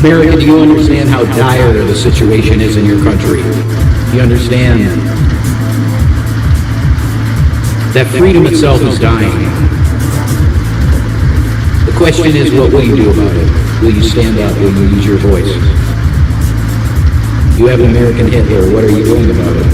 America, do you understand how dire the situation is in your country? Do you understand that freedom itself is dying? The question is, what will you do about it? Will you stand up? Will you use your voice? You have American Hitler. What are you doing about it?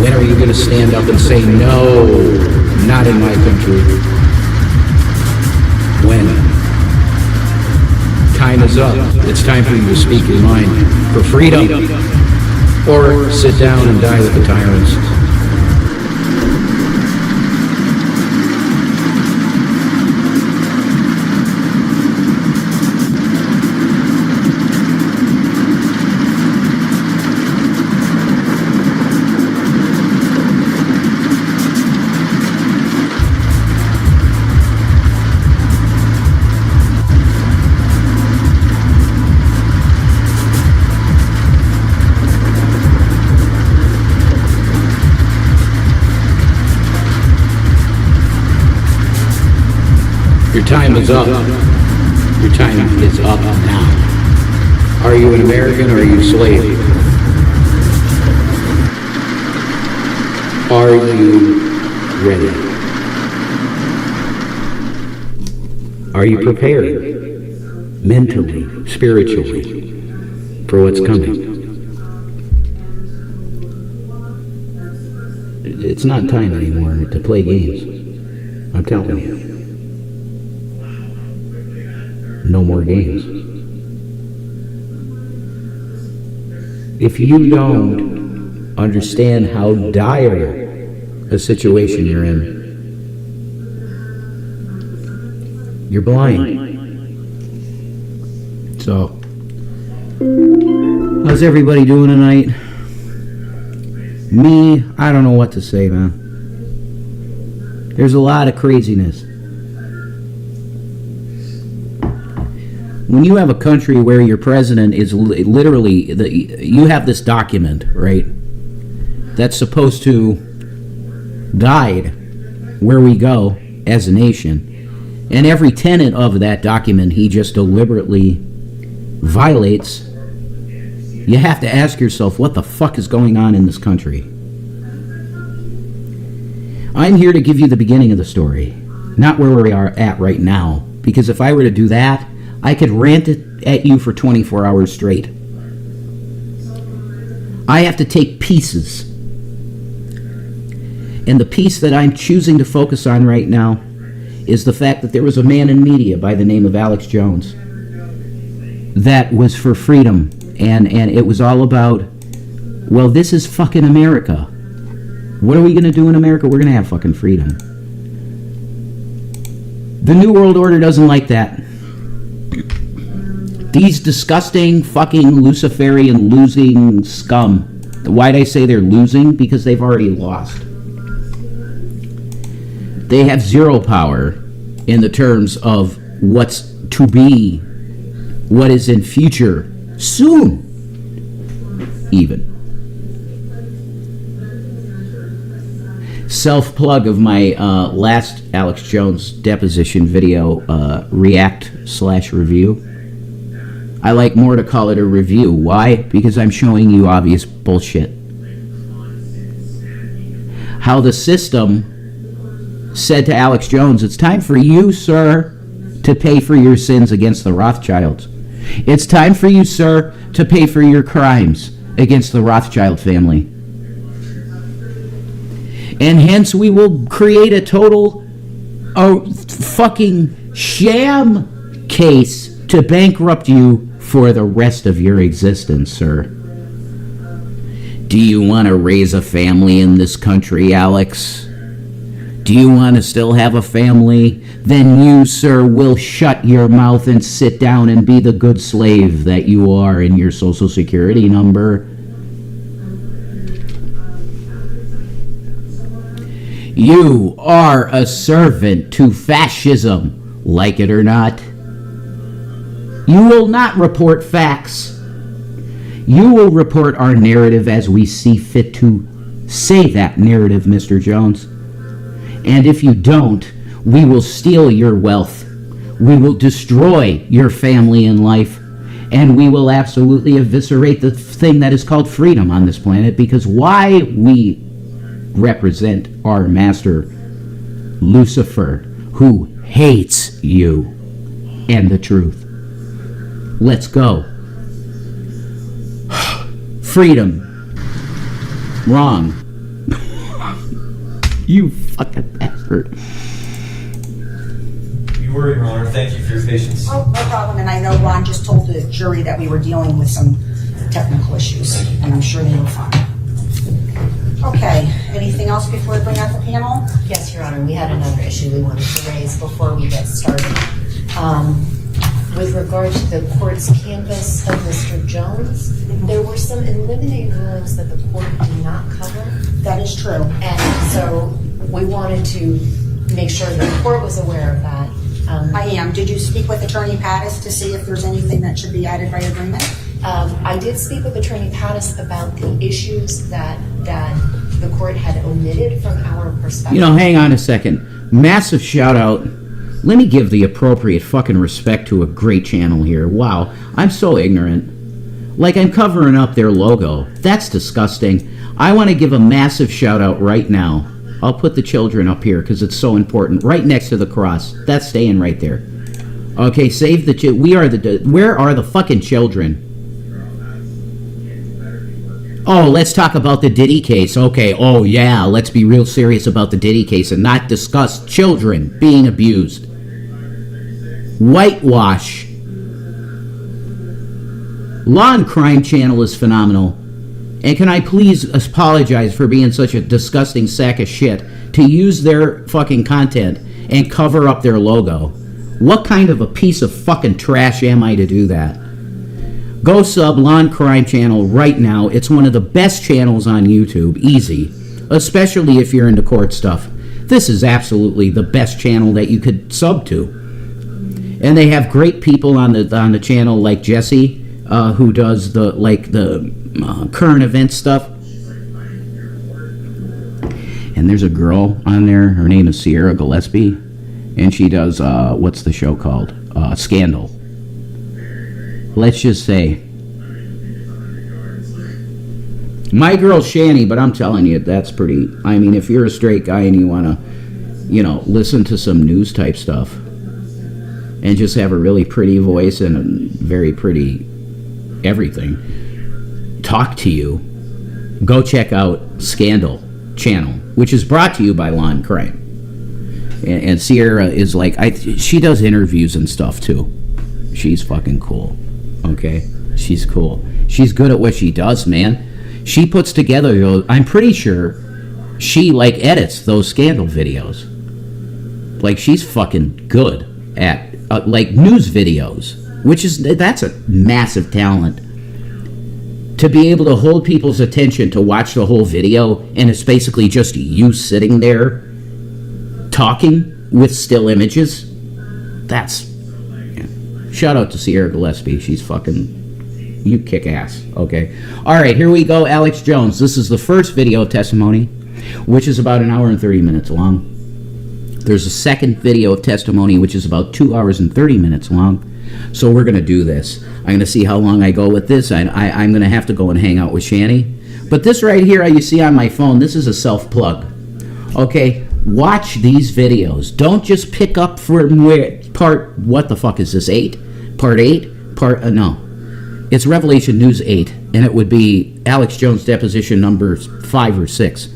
When are you going to stand up and say, no, not in my country? When? Time is up. It's time for you to speak your mind for freedom, or sit down and die with the tyrants. Your time is up. Your time is up now. Are you an American or are you a slave? Are you ready? Are you prepared? Mentally, spiritually, for what's coming? It's not time anymore to play games. I'm telling you. No more games. If you don't understand how dire a situation you're in, you're blind. So, how's everybody doing tonight? Me, I don't know what to say, man. There's a lot of craziness. When you have a country where your president is literally, you have this document, right, that's supposed to guide where we go as a nation, and every tenet of that document he just deliberately violates, you have to ask yourself, what the fuck is going on in this country? I'm here to give you the beginning of the story, not where we are at right now, because if I were to do that, I could rant it at you for 24 hours straight. I have to take pieces. And the piece that I'm choosing to focus on right now is the fact that there was a man in media by the name of Alex Jones that was for freedom. And it was all about, well, this is fucking America. What are we going to do in America? We're going to have fucking freedom. The New World Order doesn't like that. These disgusting, fucking Luciferian losing scum. Why'd I say they're losing? Because they've already lost. They have zero power in the terms of what's to be, what is in future, soon, even. Self-plug of my last Alex Jones deposition video, react/review. I like more to call it a review. Why? Because I'm showing you obvious bullshit. How the system said to Alex Jones, it's time for you, sir, to pay for your sins against the Rothschilds. It's time for you, sir, to pay for your crimes against the Rothschild family. And hence we will create a total fucking sham case to bankrupt you for the rest of your existence, sir. Do you want to raise a family in this country, Alex? Do you want to still have a family? Then you, sir, will shut your mouth and sit down and be the good slave that you are in your Social Security number. You are a servant to fascism, like it or not. You will not report facts. You will report our narrative as we see fit to say that narrative, Mr. Jones. And if you don't, we will steal your wealth. We will destroy your family and life, and we will absolutely eviscerate the thing that is called freedom on this planet, because why we represent our master, Lucifer, who hates you and the truth. Let's go. Freedom. Wrong. You fucking bastard. You were, Your Honor. Thank you for your patience. Oh, no problem. And I know Ron just told the jury that we were dealing with some technical issues, and I'm sure they were fine. Okay. Anything else before we bring out the panel? Yes, Your Honor. We had another issue we wanted to raise before we get started. With regard to the court's canvass of Mr. Jones, there were some eliminating rulings that the court did not cover. That is true. And so we wanted to make sure the court was aware of that. I am. Did you speak with Attorney Pattis to see if there's anything that should be added by agreement? I did speak with Attorney Pattis about the issues that the court had omitted from our perspective. You know, hang on a second. Massive shout out. Let me give the appropriate fucking respect to a great channel here. Wow, I'm so ignorant. Like, I'm covering up their logo. That's disgusting. I want to give a massive shout out right now. I'll put the children up here because it's so important. Right next to the cross. That's staying right there. Okay, save the where are the fucking children? Oh, let's talk about the Diddy case. Okay, oh yeah, let's be real serious about the Diddy case and not discuss children being abused. Whitewash. Law and Crime Channel is phenomenal. And can I please apologize for being such a disgusting sack of shit to use their fucking content and cover up their logo? What kind of a piece of fucking trash am I to do that? Go sub Law and Crime Channel right now. It's one of the best channels on YouTube. Easy. Especially if you're into court stuff. This is absolutely the best channel that you could sub to. And they have great people on the channel like Jesse, who does the current event stuff. And there's a girl on there. Her name is Sierra Gillespie, and she does what's the show called? Scandal. Let's just say, my girl Shanny, but I'm telling you, that's pretty. I mean, if you're a straight guy and you want to, listen to some news type stuff, and just have a really pretty voice and a very pretty everything talk to you, go check out Scandal channel, which is brought to you by Law and Crime. And Sierra is like, she does interviews and stuff too. She's fucking cool. Okay? She's cool. She's good at what she does, man. She puts together those, I'm pretty sure she edits those Scandal videos. Like, she's fucking good at news videos, that's a massive talent. To be able to hold people's attention to watch the whole video, and it's basically just you sitting there talking with still images. That's, shout out to Sierra Gillespie. She's fucking, you kick ass. Okay. All right, here we go. Alex Jones. This is the first video testimony, which is about 1 hour and 30 minutes long. There's a second video of testimony, which is about 2 hours and 30 minutes long. So we're going to do this. I'm going to see how long I go with this. I'm going to have to go and hang out with Shanny. But this right here, you see on my phone, this is a self-plug. Okay? Watch these videos. Don't just pick up from what the fuck is this, 8? Part 8? No. It's Revelation News 8, and it would be Alex Jones deposition numbers 5 or 6.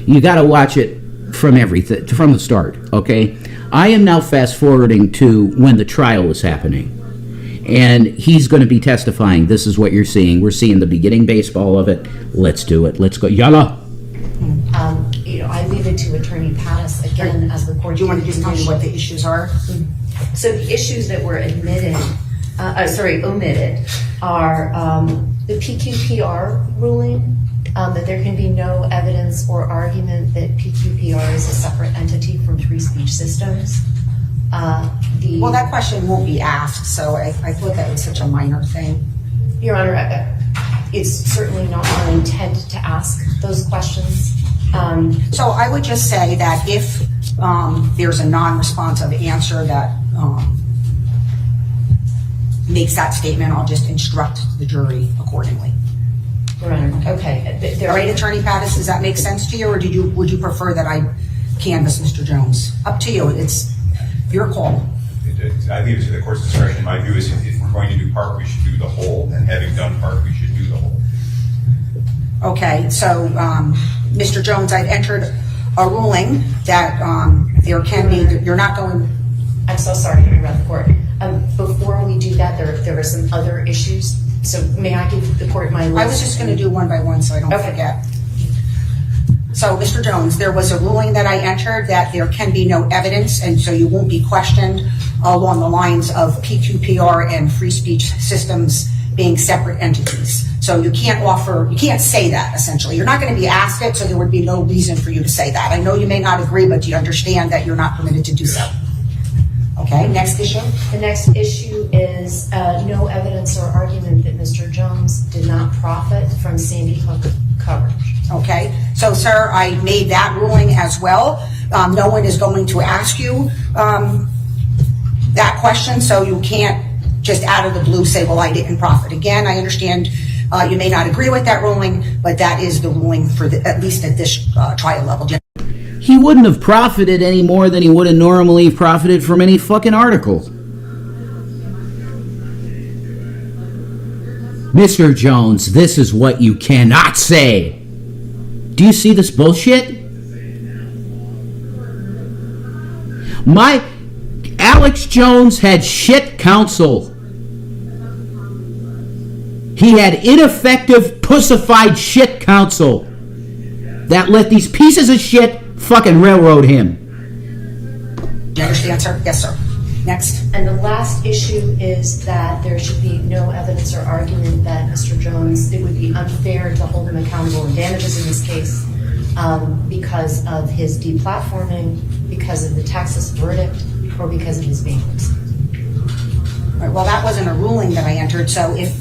You got to watch it from the start, okay? I am now fast forwarding to when the trial is happening, and he's going to be testifying. This is what you're seeing. We're seeing the beginning baseball of it. Let's do it. Let's go. Yalla. I leave it to Attorney Pattis again as the court. Do you want to just tell me what the issues are? So the issues that were omitted are the PQPR ruling, that there can be no evidence or argument that PQPR is a separate entity from free speech systems. Well, that question won't be asked, so I thought that was such a minor thing. Your Honor, it's certainly not our intent to ask those questions. So I would just say that if there's a non-responsive answer that makes that statement, I'll just instruct the jury accordingly. Your Honor, okay. All right, Attorney Pattis, does that make sense to you, or would you prefer that I canvass Mr. Jones? Up to you. It's your call. I leave it to the court's discretion. My view is if we're going to do part, we should do the whole, and having done part, we should do the whole. Okay, so Mr. Jones, I've entered a ruling that there can be, you're not going. I'm so sorry to interrupt the court. Before we do that, there are some other issues. So may I give the court my list? I was just going to do one by one so I don't forget. So, Mr. Jones, there was a ruling that I entered that there can be no evidence, and so you won't be questioned along the lines of PQPR and free speech systems being separate entities. So you can't say that, essentially. You're not going to be asked it, so there would be no reason for you to say that. I know you may not agree, but you understand that you're not permitted to do so. Okay, next issue. The next issue is no evidence or argument that Mr. Jones did not profit from Sandy Hook coverage. Okay, so sir, I made that ruling as well. No one is going to ask you that question, so you can't just out of the blue say, well, I didn't profit. Again, I understand you may not agree with that ruling, but that is the ruling for at least at this trial level. He wouldn't have profited any more than he would have normally profited from any fucking article. Mr. Jones, this is what you cannot say. Do you see this bullshit? Alex Jones had shit counsel. He had ineffective, pussified shit counsel that let these pieces of shit fucking railroad him. Do you understand, sir? Yes, sir. Next. And the last issue is that there should be no evidence or argument that Mr. Jones, it would be unfair to hold him accountable in damages in this case because of his deplatforming, because of the Texas verdict, or because of his bankruptcy. Right, well, that wasn't a ruling that I entered, so if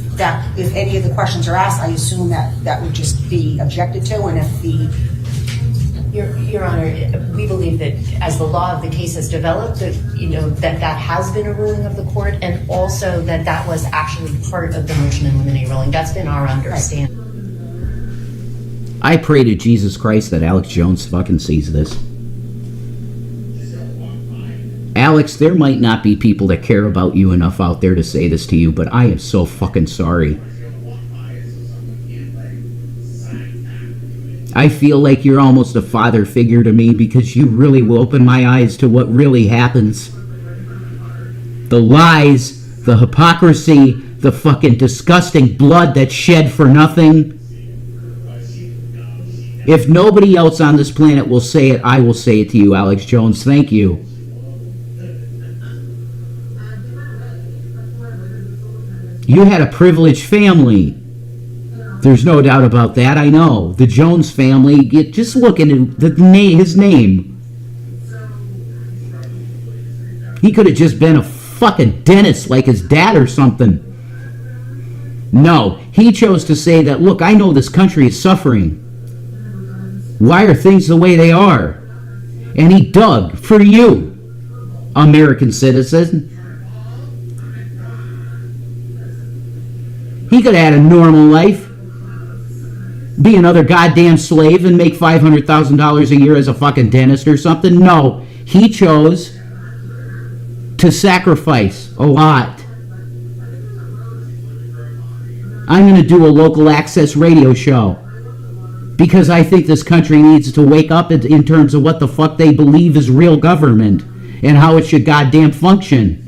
any of the questions are asked, I assume that would just be objected to, and if the... Your Honor, we believe that as the law of the case has developed, that has been a ruling of the court, and also that was actually part of the motion in limine ruling. That's been our understanding. I pray to Jesus Christ that Alex Jones fucking sees this. Alex, there might not be people that care about you enough out there to say this to you, but I am so fucking sorry. I feel like you're almost a father figure to me because you really will open my eyes to what really happens. The lies, the hypocrisy, the fucking disgusting blood that's shed for nothing. If nobody else on this planet will say it, I will say it to you, Alex Jones. Thank you. You had a privileged family. There's no doubt about that, I know. The Jones family, just look at his name. He could have just been a fucking dentist like his dad or something. No, he chose to say that, look, I know this country is suffering. Why are things the way they are? And he dug for you, American citizen. He could have had a normal life. Be another goddamn slave and make $500,000 a year as a fucking dentist or something. No, he chose to sacrifice a lot. I'm going to do a local access radio show because I think this country needs to wake up in terms of what the fuck they believe is real government and how it should goddamn function.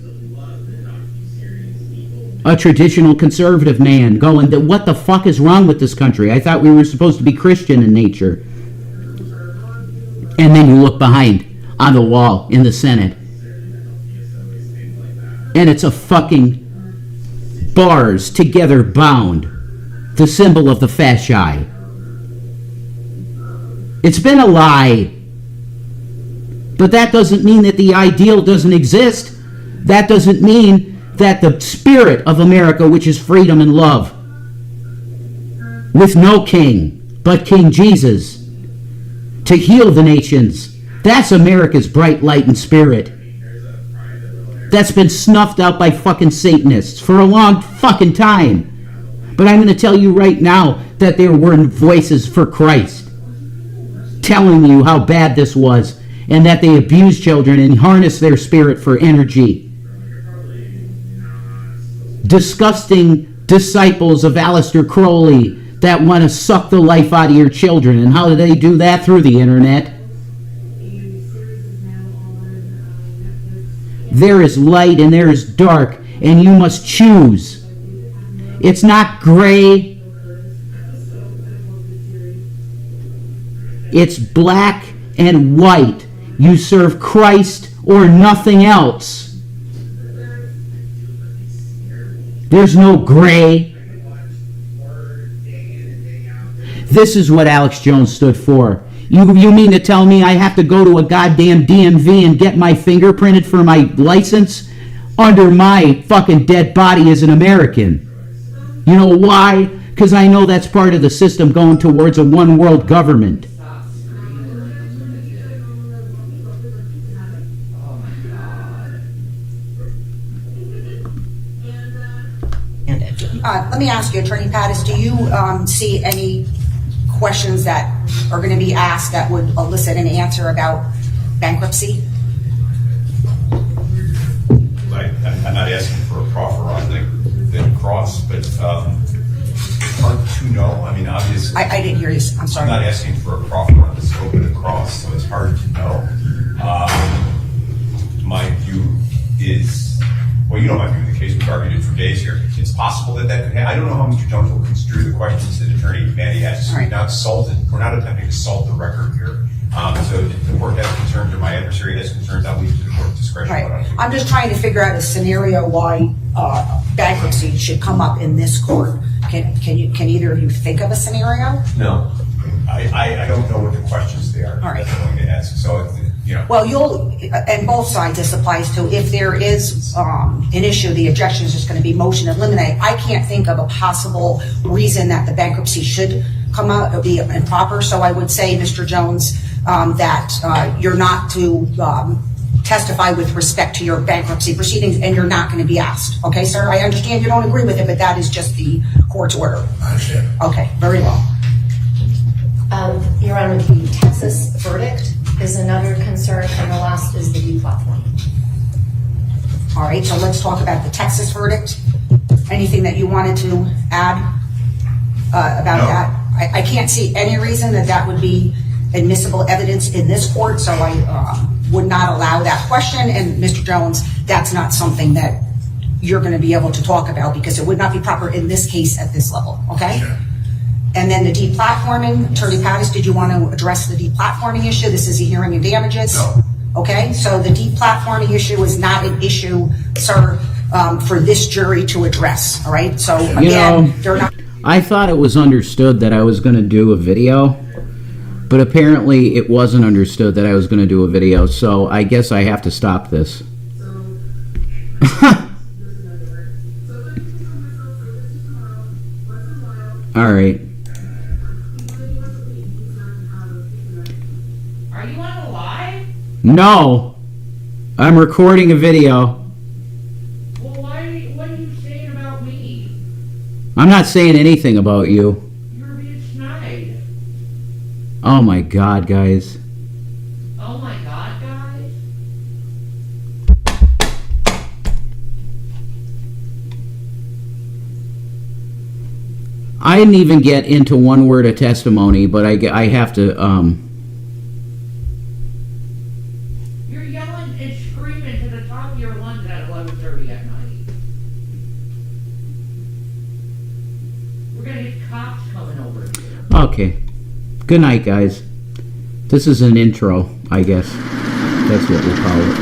A traditional conservative man going, what the fuck is wrong with this country? I thought we were supposed to be Christian in nature. And then you look behind on the wall in the Senate. And it's a fucking bars together bound. The symbol of the fasci. It's been a lie. But that doesn't mean that the ideal doesn't exist. That doesn't mean that the spirit of America, which is freedom and love, with no king but King Jesus, to heal the nations, that's America's bright light and spirit. that's been snuffed out by fucking Satanists for a long fucking time. But I'm going to tell you right now that there were voices for Christ telling you how bad this was, and that they abuse children and harness their spirit for energy. Disgusting disciples of Aleister Crowley that want to suck the life out of your children. And how do they do that? Through the internet. There is light and there is dark, and you must choose. It's not gray. It's black and white. You serve Christ or nothing else. There's no gray. This is what Alex Jones stood for. You mean to tell me I have to go to a goddamn DMV and get my fingerprinted for my license under my fucking dead body as an American? You know why? Because I know that's part of the system going towards a one world government. Let me ask you, Attorney Pattis, do you see any questions that are going to be asked that would elicit an answer about bankruptcy? I'm not asking for a proffer on the cross, but it's hard to know. I mean, obviously. I didn't hear you. I'm sorry. I'm not asking for a proffer on the scope of the cross, so it's hard to know. My view is, well, you know my view of the case. We've argued it for days here. It's possible that could happen. I don't know how Mr. Jones will construe the questions that Attorney Manny asked. Right. We're not attempting to solve the record here. So if the court has concerns or my adversary has concerns, I'll leave it to the court's discretion. Right. I'm just trying to figure out a scenario why bankruptcy should come up in this court. Can either of you think of a scenario? No. I don't know what the questions they are. All right. That I'm going to ask. So, you know. Well, and both sides this applies to, if there is an issue, the objection is just going to be motion to eliminate. I can't think of a possible reason that the bankruptcy should come out, be improper. So I would say, Mr. Jones, that you're not to testify with respect to your bankruptcy proceedings, and you're not going to be asked. Okay, sir? I understand you don't agree with it, but that is just the court's order. I understand. Okay, very well. Your Honor, the Texas verdict is another concern, and the last is the deplatforming. All right, so let's talk about the Texas verdict. Anything that you wanted to add about No. that? I can't see any reason that would be admissible evidence in this court, so I would not allow that question. And Mr. Jones, that's not something that you're going to be able to talk about, because it would not be proper in this case at this level, okay? Sure. And then the deplatforming, Attorney Pattis, did you want to address the deplatforming issue? This is a hearing of damages. No. Okay, so the deplatforming issue is not an issue, sir, for this jury to address, all right? So again, they're not. I thought it was understood that I was going to do a video, but apparently it wasn't understood that I was going to do a video, so I guess I have to stop this. All right. Are you on a live? No, I'm recording a video. Well, what are you saying about me? I'm not saying anything about you. You're being snide. Oh my God, guys. Oh my God, guys. I didn't even get into one word of testimony, but I have to, You're yelling and screaming to the top of your lungs at 11:30 at night. We're gonna get cops coming over here. okay. Good night, guys. This is an intro, I guess. That's what we'll call it.